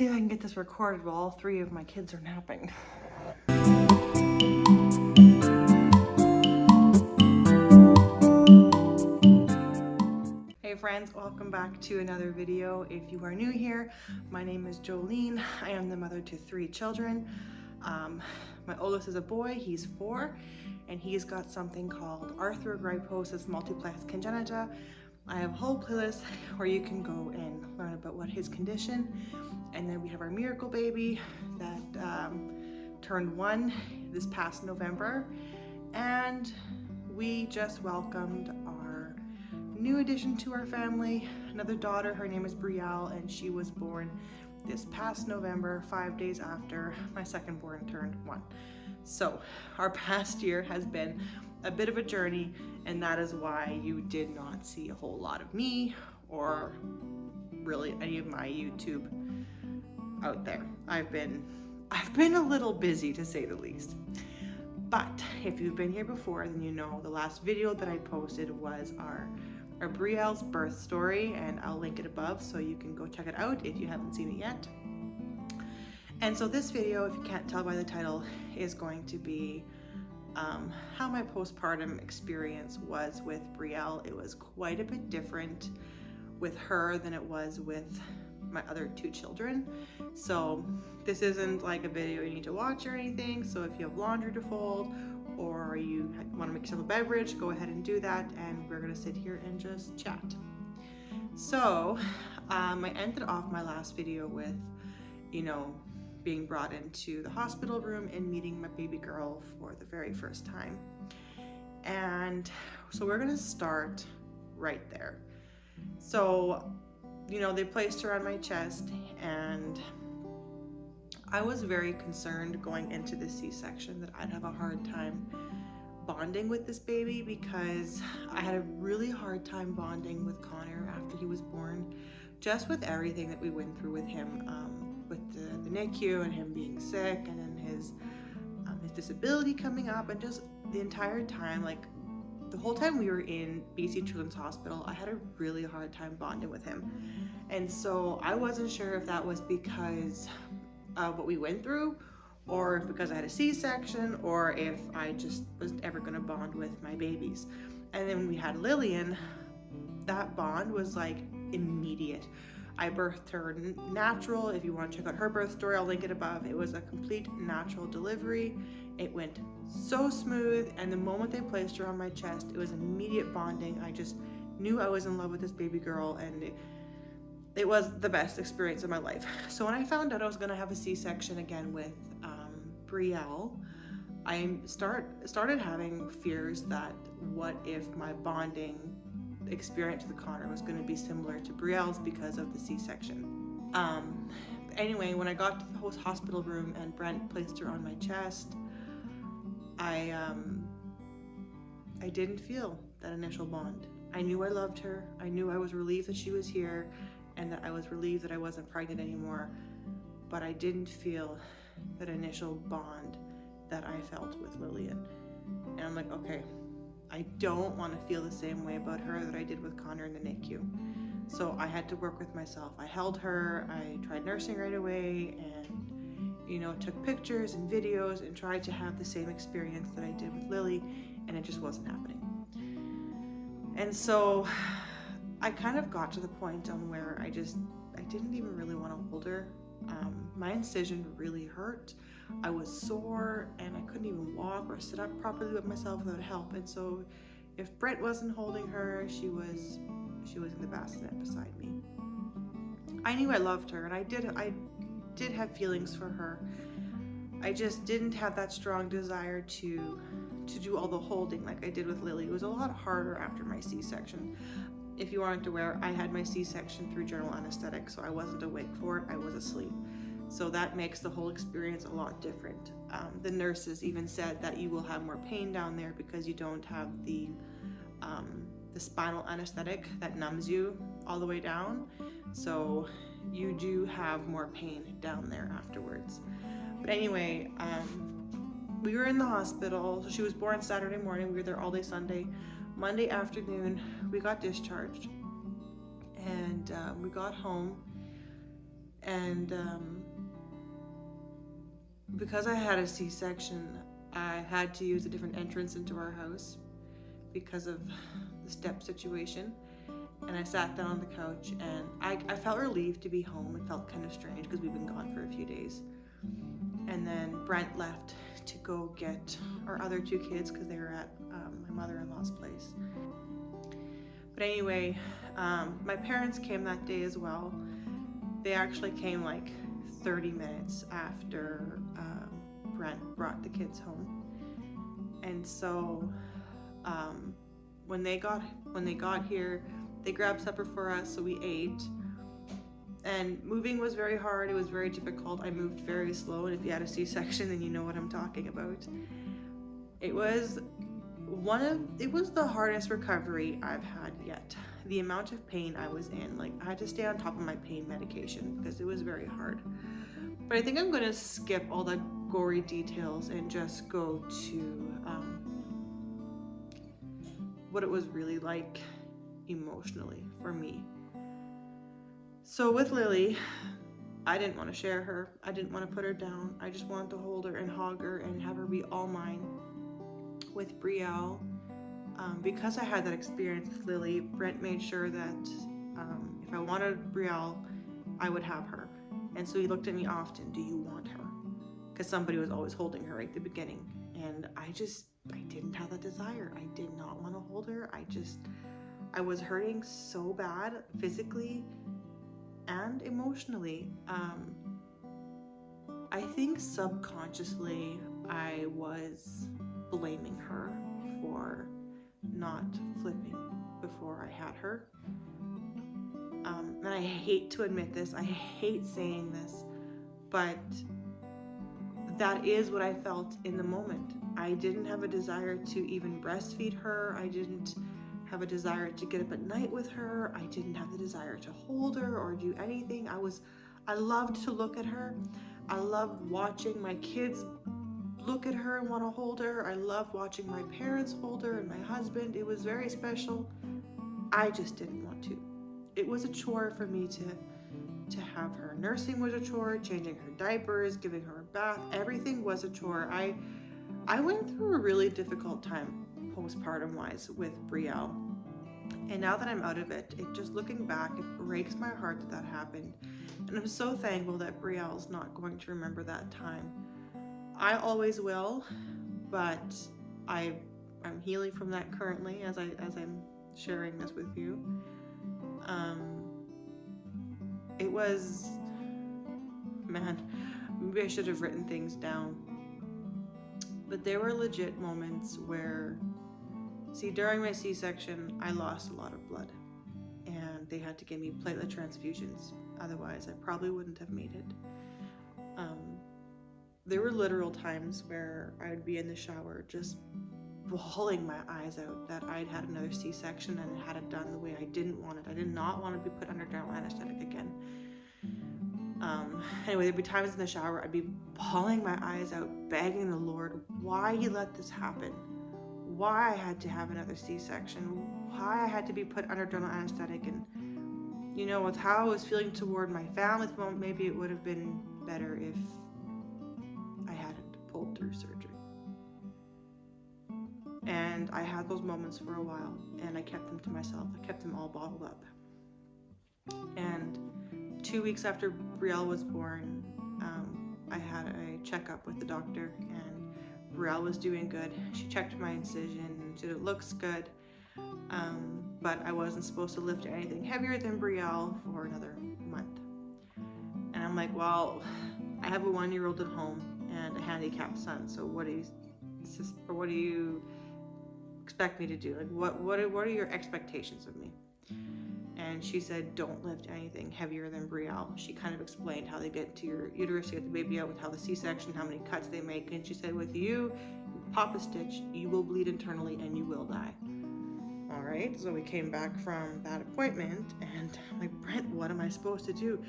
see if I can get this recorded while all three of my kids are napping. Hey friends, welcome back to another video. If you are new here, my name is Jolene. I am the mother to 3 children. My oldest is a boy, he's 4, and he's got something called arthrogryposis multiplex congenita. I have a whole playlist where you can go and learn about what his condition. And then we have our miracle baby that turned 1 this past November. And we just welcomed our new addition to our family, another daughter. Her name is Brielle, and she was born this past November, 5 days after my second born turned 1. So our past year has been a bit of a journey, and that is why you did not see a whole lot of me or really any of my YouTube out there. I've been a little busy, to say the least. But if you've been here before, then you know the last video that I posted was our Brielle's birth story, and I'll link it above so you can go check it out if you haven't seen it yet. And so this video, if you can't tell by the title, is going to be how my postpartum experience was with Brielle. It was quite a bit different with her than it was with my other 2 children. So this isn't like a video you need to watch or anything. So if you have laundry to fold or you want to make yourself a beverage, go ahead and do that, and we're gonna sit here and just chat. So I ended off my last video with, being brought into the hospital room and meeting my baby girl for the very first time. And so we're gonna start right there. So, they placed her on my chest, and I was very concerned going into the C-section that I'd have a hard time bonding with this baby, because I had a really hard time bonding with Connor after he was born, just with everything that we went through with him, with the NICU and him being sick, and then his disability coming up, and just the entire time, like the whole time we were in BC Children's Hospital, I had a really hard time bonding with him. And so I wasn't sure if that was because of what we went through, or if because I had a C-section, or if I just was ever going to bond with my babies. And then when we had Lillian, that bond was like immediate. I birthed her natural. If you want to check out her birth story, I'll link it above. It was a complete natural delivery. It went so smooth, and the moment they placed her on my chest, it was immediate bonding. I just knew I was in love with this baby girl, and it was the best experience of my life. So when I found out I was going to have a C-section again with Brielle, I started having fears that what if my bonding experience with Connor was going to be similar to Brielle's because of the C-section. Anyway, when I got to the hospital room and Brent placed her on my chest, I didn't feel that initial bond. I knew I loved her. I knew I was relieved that she was here, and that I was relieved that I wasn't pregnant anymore, but I didn't feel that initial bond that I felt with Lillian. And I'm like, okay, I don't want to feel the same way about her that I did with Connor in the NICU. So I had to work with myself. I held her, I tried nursing right away, and took pictures and videos and tried to have the same experience that I did with Lily, and it just wasn't happening. And so I kind of got to the point on where I didn't even really want to hold her. My incision really hurt. I was sore, and I couldn't even walk or sit up properly with myself without help. And so if Brent wasn't holding her, she was in the bassinet beside me. I knew I loved her, and I did have feelings for her. I just didn't have that strong desire to do all the holding like I did with Lily. It was a lot harder after my C-section. If you aren't aware, I had my C-section through general anesthetic, so I wasn't awake for it, I was asleep. So that makes the whole experience a lot different. The nurses even said that you will have more pain down there because you don't have the spinal anesthetic that numbs you all the way down. So you do have more pain down there afterwards. But anyway, we were in the hospital. So she was born Saturday morning. We were there all day Sunday. Monday afternoon, we got discharged, and we got home, And because I had a C-section, I had to use a different entrance into our house because of the step situation. And I sat down on the couch, and I felt relieved to be home. It felt kind of strange because we've been gone for a few days. And then Brent left to go get our other two kids because they were at my mother-in-law's place. But anyway, my parents came that day as well. They actually came like 30 minutes after Brent brought the kids home. And so when they got here, they grabbed supper for us, so we ate. And moving was very hard. It was very difficult. I moved very slow, and if you had a C-section, then you know what I'm talking about. It was the hardest recovery I've had yet. The amount of pain I was in, like I had to stay on top of my pain medication because it was very hard. But I think I'm going to skip all the gory details and just go to what it was really like emotionally for me. So with Lily, I didn't want to share her. I didn't want to put her down. I just wanted to hold her and hug her and have her be all mine. With Brielle, because I had that experience with Lily, Brent made sure that if I wanted Brielle, I would have her. And so he looked at me often, do you want her? Because somebody was always holding her right at the beginning. And I didn't have that desire. I did not want to hold her. I was hurting so bad physically and emotionally. I think subconsciously I was blaming her for not flipping before I had her. And I hate to admit this, I hate saying this, but that is what I felt in the moment. I didn't have a desire to even breastfeed her. I didn't have a desire to get up at night with her. I didn't have the desire to hold her or do anything. I loved to look at her. I loved watching my kids look at her and want to hold her. I loved watching my parents hold her and my husband. It was very special. I just didn't want to. It was a chore for me to have her. Nursing was a chore, changing her diapers, giving her a bath, everything was a chore. I went through a really difficult time postpartum wise with Brielle. And now that I'm out of it, just looking back, it breaks my heart that happened. And I'm so thankful that Brielle's not going to remember that time. I always will, but I'm healing from that currently as I'm sharing this with you. It was, man, maybe I should have written things down. But there were legit moments where, see, during my C-section, I lost a lot of blood. And they had to give me platelet transfusions. Otherwise, I probably wouldn't have made it. There were literal times where I would be in the shower just bawling my eyes out that I'd had another C-section and had it done the way I didn't want it. I did not want to be put under general anesthetic again. Anyway, there'd be times in the shower I'd be bawling my eyes out, begging the Lord why he let this happen, why I had to have another C-section, why I had to be put under general anesthetic. And you know, with how I was feeling toward my family at the moment, maybe it would have been better if I hadn't pulled through surgery. And I had those moments for a while, and I kept them to myself. I kept them all bottled up. And 2 weeks after Brielle was born, I had a checkup with the doctor, and Brielle was doing good. She checked my incision and said it looks good, but I wasn't supposed to lift anything heavier than Brielle for another month. And I'm like, well, I have a 1-year-old at home and a handicapped son, so what do you expect me to do? Like, what are your expectations of me? And she said, don't lift anything heavier than Brielle. She kind of explained how they get to your uterus to get the baby out with how the C-section, how many cuts they make. And she said, with you pop a stitch, you will bleed internally and you will die. All right, so we came back from that appointment, and I'm like, Brent, what am I supposed to do?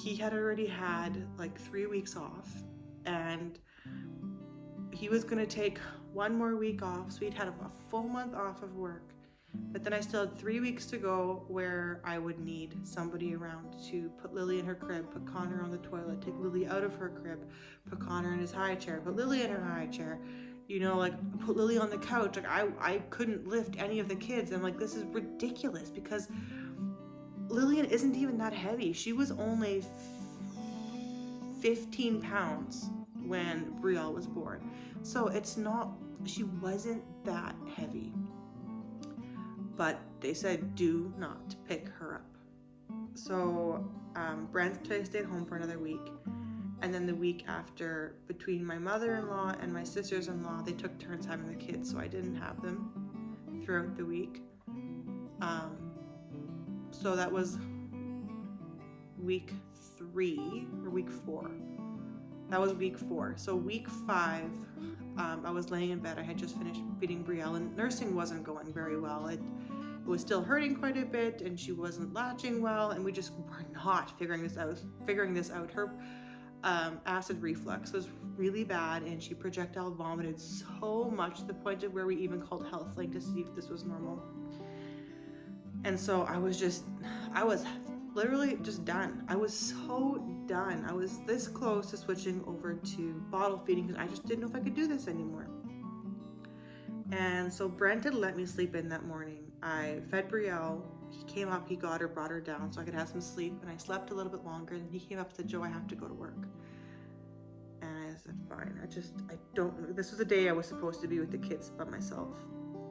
He had already had like 3 weeks off, and he was gonna take 1 more week off, so he'd had a full month off of work. But then I still had 3 weeks to go where I would need somebody around to put Lily in her crib, put Connor on the toilet, take Lily out of her crib, put Connor in his high chair, put Lily in her high chair, like put Lily on the couch. Like I couldn't lift any of the kids. I'm like, this is ridiculous, because Lillian isn't even that heavy. She was only 15 pounds when Brielle was born. So she wasn't that heavy. But they said, do not pick her up. So Brent stayed home for another week. And then the week after, between my mother-in-law and my sisters-in-law, they took turns having the kids, so I didn't have them throughout the week. So that was week 3 or week 4. That was week 4. So week 5, I was laying in bed. I had just finished feeding Brielle, and nursing wasn't going very well. It was still hurting quite a bit, and she wasn't latching well, and we just were not figuring this out. Her acid reflux was really bad, and she projectile vomited so much to the point of where we even called HealthLink to see if this was normal. And so I was literally just done. I was so done. I was this close to switching over to bottle feeding because I just didn't know if I could do this anymore. And so Brent had let me sleep in that morning. I fed Brielle. He came up, he got her, brought her down so I could have some sleep, and I slept a little bit longer, and he came up and said, Joe, I have to go to work. And I said, fine. I don't know. This was a day I was supposed to be with the kids by myself.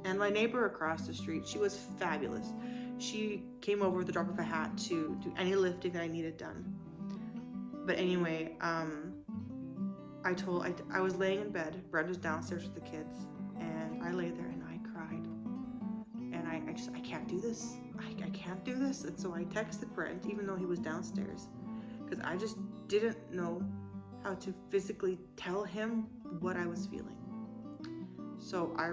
And my neighbor across the street, she was fabulous. She came over with the drop of a hat to do any lifting that I needed done. But anyway, I was laying in bed. Brent was downstairs with the kids, and I lay there and I cried. And I can't do this. I can't do this. And so I texted Brent, even though he was downstairs, because I just didn't know how to physically tell him what I was feeling. So I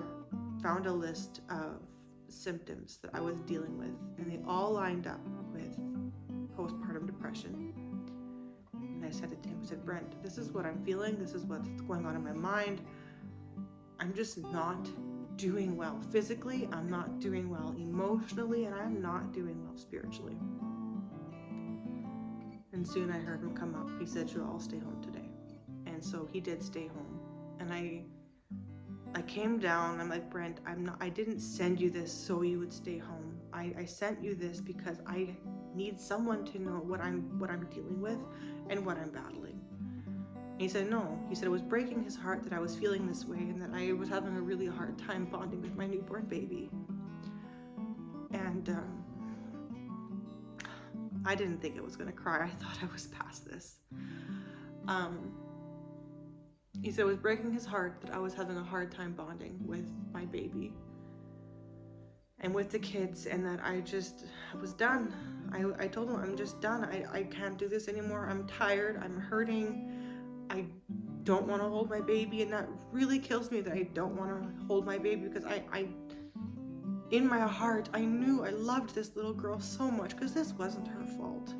found a list of symptoms that I was dealing with, and they all lined up with postpartum depression. And I said it to him, I said, Brent, this is what I'm feeling. This is what's going on in my mind. I'm just not doing well. Physically, I'm not doing well. Emotionally, and I'm not doing well spiritually. And soon I heard him come up. He said, Joe, I'll stay home today. And so he did stay home. And I came down. I'm like, Brent, I didn't send you this so you would stay home. I sent you this because I need someone to know what I'm dealing with and what I'm battling. And he said, no. He said it was breaking his heart that I was feeling this way, and that I was having a really hard time bonding with my newborn baby. And I didn't think I was going to cry. I thought I was past this. He said it was breaking his heart that I was having a hard time bonding with my baby and with the kids, and that I was done. I told him, I'm just done. I can't do this anymore. I'm tired. I'm hurting. I don't want to hold my baby, and that really kills me that I don't want to hold my baby, because I in my heart, I knew I loved this little girl so much, because this wasn't her fault.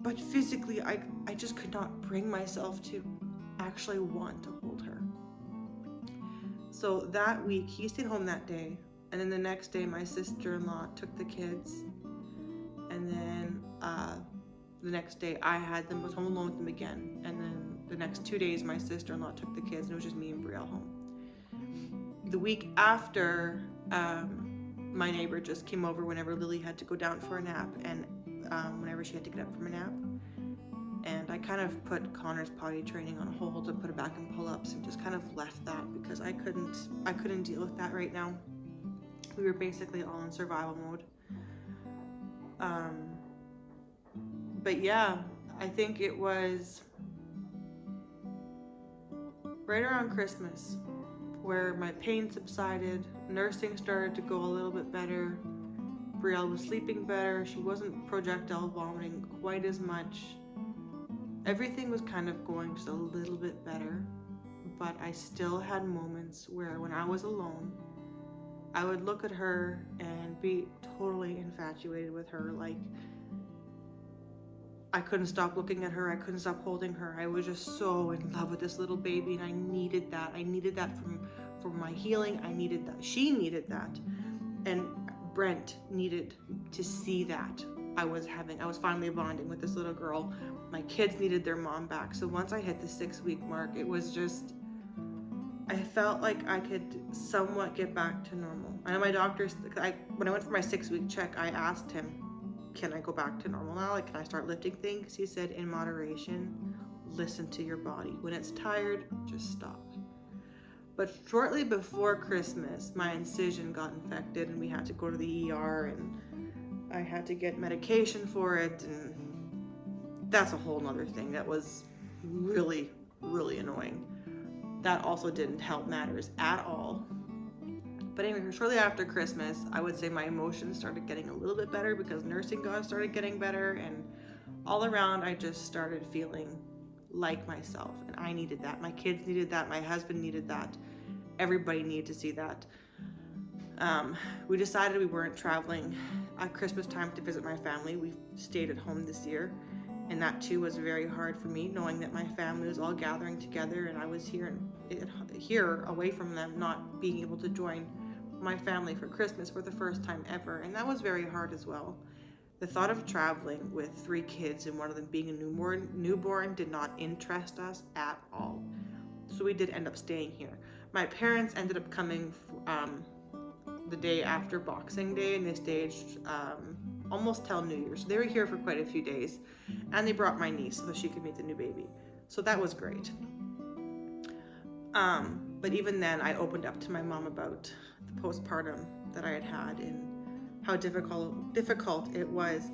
But physically, I just could not bring myself to actually want to hold her. So that week, he stayed home that day, and then the next day, my sister-in-law took the kids, and then the next day, was home alone with them again, and then the next 2 days, my sister-in-law took the kids, and it was just me and Brielle home. The week after, my neighbor just came over whenever Lily had to go down for a nap, and whenever she had to get up from a nap. And I kind of put Connor's potty training on hold and put it back in pull-ups, and just kind of left that because I couldn't deal with that right now. We were basically all in survival mode. But yeah, I think it was right around Christmas where my pain subsided, nursing started to go a little bit better, Brielle was sleeping better, she wasn't projectile vomiting quite as much. Everything was kind of going just a little bit better, but I still had moments where when I was alone, I would look at her and be totally infatuated with her. Like, I couldn't stop looking at her. I couldn't stop holding her. I was just so in love with this little baby, and I needed that. I needed that for my healing. I needed that. She needed that. And Brent needed to see that I was finally bonding with this little girl. My kids needed their mom back. So once I hit the 6-week mark, it was just, I felt like I could somewhat get back to normal. I know my doctors, when I went for my 6-week check, I asked him, can I go back to normal now? Like, can I start lifting things? He said, in moderation, listen to your body. When it's tired, just stop. But shortly before Christmas, my incision got infected and we had to go to the ER, and I had to get medication for it, and that's a whole nother thing that was really, really annoying. That also didn't help matters at all. But anyway, shortly after Christmas, I would say my emotions started getting a little bit better because nursing started getting better, and all around I just started feeling like myself, and I needed that. My kids needed that. My husband needed that. Everybody needed to see that. We decided we weren't traveling at Christmas time to visit my family. We stayed at home this year, and that too was very hard for me, knowing that my family was all gathering together and I was here away from them, not being able to join my family for Christmas for the first time ever, and that was very hard as well. The thought of traveling with 3 kids and one of them being a newborn did not interest us at all. So we did end up staying here. My parents ended up coming the day after Boxing Day, and they stayed almost till New Year's. So they were here for quite a few days, and they brought my niece so she could meet the new baby. So that was great. But even then, I opened up to my mom about the postpartum that I had had and how difficult it was.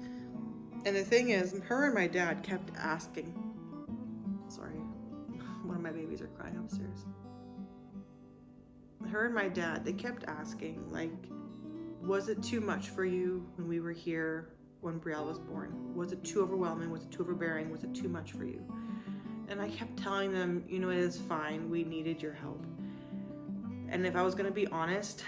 And the thing is, her and my dad kept asking, sorry, one of my babies are crying upstairs. Her and my dad, they kept asking, like, was it too much for you when we were here when Brielle was born? Was it too overwhelming? Was it too overbearing? Was it too much for you? And I kept telling them, it is fine. We needed your help. And if I was going to be honest,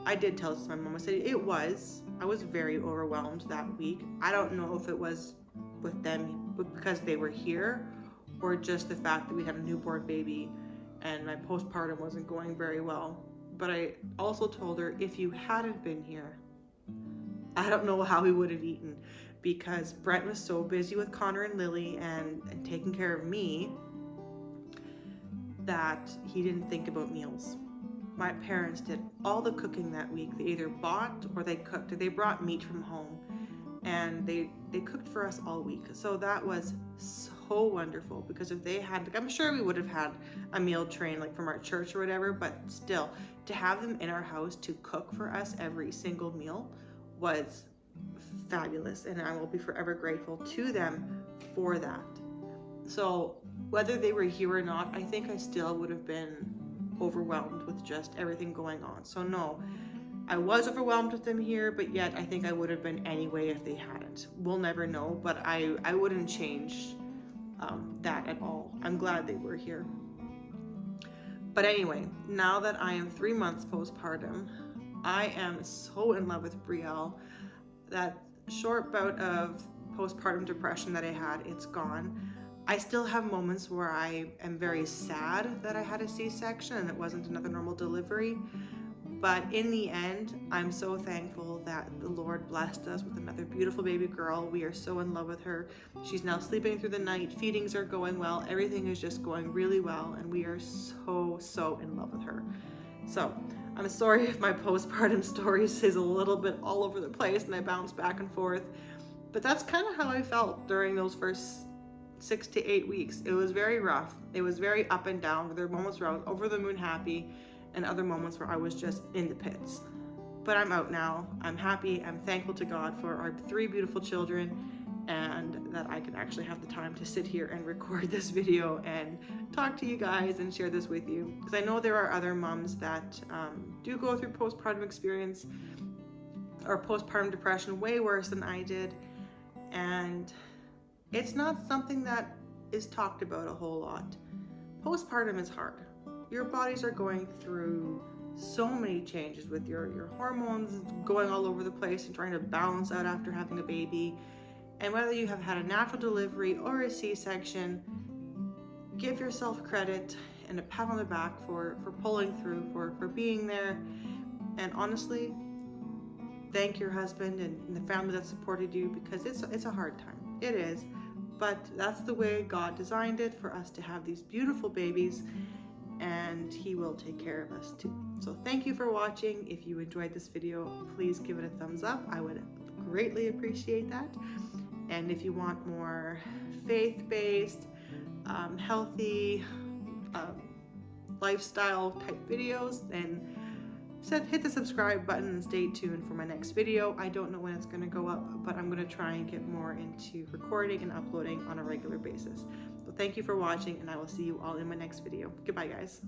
I did tell this to my mom. I said I was very overwhelmed that week. I don't know if it was with them because they were here, or just the fact that we had a newborn baby and my postpartum wasn't going very well. But I also told her, if you hadn't been here, I don't know how we would have eaten, because Brent was so busy with Connor and Lily and taking care of me that he didn't think about meals. My parents did all the cooking that week. They either bought or they cooked. They brought meat from home, and they cooked for us all week. So that was so wonderful, because if they had, I'm sure we would have had a meal train like from our church or whatever, but still, to have them in our house to cook for us every single meal was fabulous, and I will be forever grateful to them for that. So whether they were here or not, I think I still would have been overwhelmed with just everything going on. So no, I was overwhelmed with them here, but yet I think I would have been anyway if they hadn't. We'll never know, but I wouldn't change that at all. I'm glad they were here. But anyway, now that I am 3 months postpartum, I am so in love with Brielle. That short bout of postpartum depression that I had, it's gone. I still have moments where I am very sad that I had a C-section and it wasn't another normal delivery. But in the end, I'm so thankful that the Lord blessed us with another beautiful baby girl. We are so in love with her. She's now sleeping through the night. Feedings are going well. Everything is just going really well. And we are so in love with her. So I'm sorry if my postpartum stories is a little bit all over the place and I bounce back and forth. But that's kind of how I felt during those first 6 to 8 weeks. It was very rough. It was very up and down. There were moments where I was over the moon happy, and other moments where I was just in the pits. But I'm out now. I'm happy. I'm thankful to God for our 3 beautiful children, and that I can actually have the time to sit here and record this video and talk to you guys and share this with you. Because I know there are other moms that do go through postpartum experience or postpartum depression way worse than I did. And it's not something that is talked about a whole lot. Postpartum is hard. Your bodies are going through so many changes with your hormones going all over the place and trying to balance out after having a baby. And whether you have had a natural delivery or a C-section, give yourself credit and a pat on the back for pulling through, for being there. And honestly, thank your husband and the family that supported you, because it's a hard time. It is. But that's the way God designed it, for us to have these beautiful babies, and He will take care of us too. So thank you for watching. If you enjoyed this video, please give it a thumbs up. I would greatly appreciate that. And if you want more faith-based, healthy, lifestyle type videos, then hit the subscribe button and stay tuned for my next video. I don't know when it's going to go up, but I'm going to try and get more into recording and uploading on a regular basis. So thank you for watching, and I will see you all in my next video. Goodbye, guys.